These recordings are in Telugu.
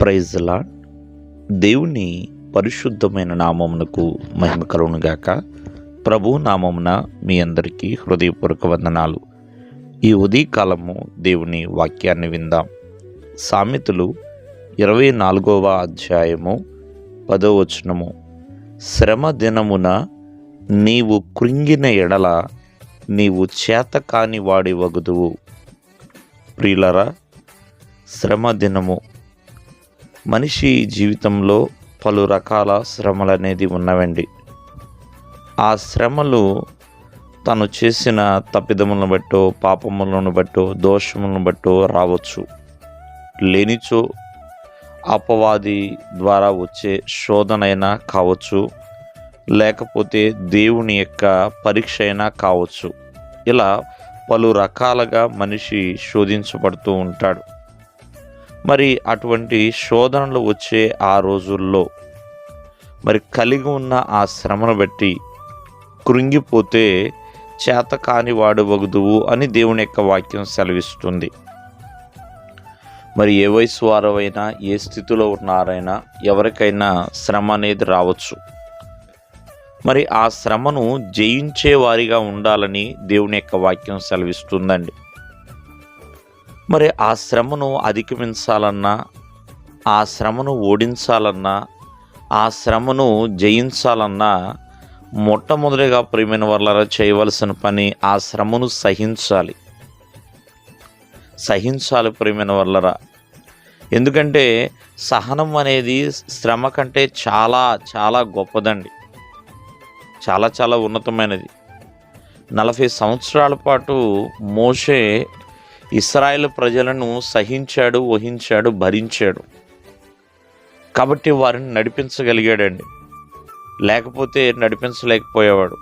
Praise the lord. దేవుని పరిశుద్ధమైన నామమునకు మహిమ కలుగునుగాక. ప్రభు నామమున మీ అందరికీ హృదయపూర్వక వందనాలు. ఈ ఉదయకాలము దేవుని వాక్యాన్ని విందాం. సామెతలు 24వ అధ్యాయము 10వ వచనము. శ్రమ దినమున నీవు కృంగిన ఎడల నీవు చేతకాని వాడి వగుదువు. ప్రియులరా, శ్రమ దినము మనిషి జీవితంలో పలు రకాల శ్రమలు అనేది ఉన్నవండి. ఆ శ్రమలు తను చేసిన తప్పిదములను బట్టో, పాపములను బట్టో, దోషములను బట్టో రావచ్చు. లేనిచో అపవాది ద్వారా వచ్చే శోధనైనా కావచ్చు, లేకపోతే దేవుని యొక్క పరీక్ష అయినా కావచ్చు. ఇలా పలు రకాలుగా మనిషి శోధించబడుతూ ఉంటాడు. మరి అటువంటి శోధనలు వచ్చే ఆ రోజుల్లో మరి కలిగి ఉన్న ఆ శ్రమను బట్టి కృంగిపోతే చేతకాని వాడు వగుదువు అని దేవుని యొక్క వాక్యం సెలవిస్తుంది. మరి ఏ వయసు వారైనా, ఏ స్థితిలో ఉన్నారైనా, ఎవరికైనా శ్రమ అనేది రావచ్చు. మరి ఆ శ్రమను జయించే వారిగా ఉండాలని దేవుని యొక్క వాక్యం సెలవిస్తుందండి. మరి ఆ శ్రమను అధిగమించాలన్నా, ఆ శ్రమను ఓడించాలన్నా, ఆ శ్రమను జయించాలన్నా మొట్టమొదటిగా ప్రియమైన వాళ్ళ చేయవలసిన పని ఆ శ్రమను సహించాలి ప్రియమైన వాళ్ళరా. ఎందుకంటే సహనం అనేది శ్రమ కంటే చాలా చాలా గొప్పదండి, చాలా చాలా ఉన్నతమైనది. 40 సంవత్సరాల పాటు మోషే ఇశ్రాయేలు ప్రజలను సహించాడు, వహించాడు, భరించాడు. కాబట్టి వారిని నడిపించగలిగాడండి, లేకపోతే నడిపించలేకపోయేవాడు.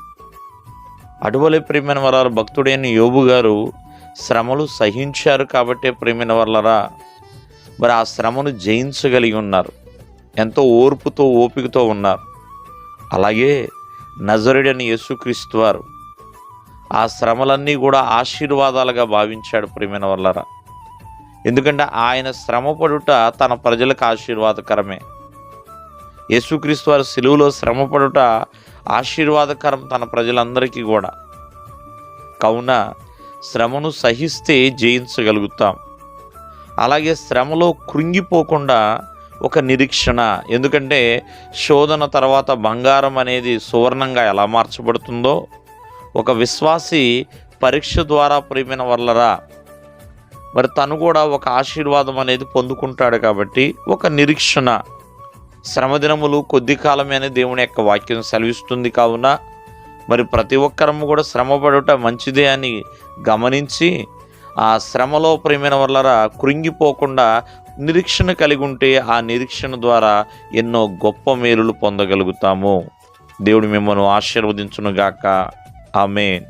అటువలే ప్రియమైన వాళ్ళ భక్తుడైన యోబు గారు శ్రమలు సహించారు కాబట్టి ప్రియమైన వాళ్ళరా మరి ఆ శ్రమను జయించగలిగి ఉన్నారు. ఎంతో ఓర్పుతో, ఓపికతో ఉన్నారు. అలాగే నజరేయుడైన యేసుక్రీస్తు వారు ఆ శ్రమలన్నీ కూడా ఆశీర్వాదాలుగా భావించాడు ప్రియమైన వాళ్ళరా. ఎందుకంటే ఆయన శ్రమపడుట తన ప్రజలకు ఆశీర్వాదకరమే. యేసుక్రీస్తు వారు సిలువలో శ్రమపడుట ఆశీర్వాదకరం తన ప్రజలందరికీ కూడా. కావున శ్రమను సహిస్తే జయించగలుగుతాం. అలాగే శ్రమలో కృంగిపోకుండా ఒక నిరీక్షణ. ఎందుకంటే శోధన తర్వాత బంగారం అనేది సువర్ణంగా ఎలా మార్చబడుతుందో, ఒక విశ్వాసి పరీక్ష ద్వారా ప్రియమైన వాళ్ళరా మరి తను కూడా ఒక ఆశీర్వాదం అనేది పొందుకుంటాడు. కాబట్టి ఒక నిరీక్షణ. శ్రమదినములు కొద్ది కాలమే అని దేవుని యొక్క వాక్యం సెలవిస్తుంది. కావున మరి ప్రతి ఒక్కరము కూడా శ్రమపడుట మంచిదే అని గమనించి ఆ శ్రమలో ప్రియమైన వాళ్ళరా కృంగిపోకుండా నిరీక్షణ కలిగి ఉంటే ఆ నిరీక్షణ ద్వారా ఎన్నో గొప్ప మేలులు పొందగలుగుతాము. దేవుడు మిమ్మల్ని ఆశీర్వదించునుగాక. ఆమేన్.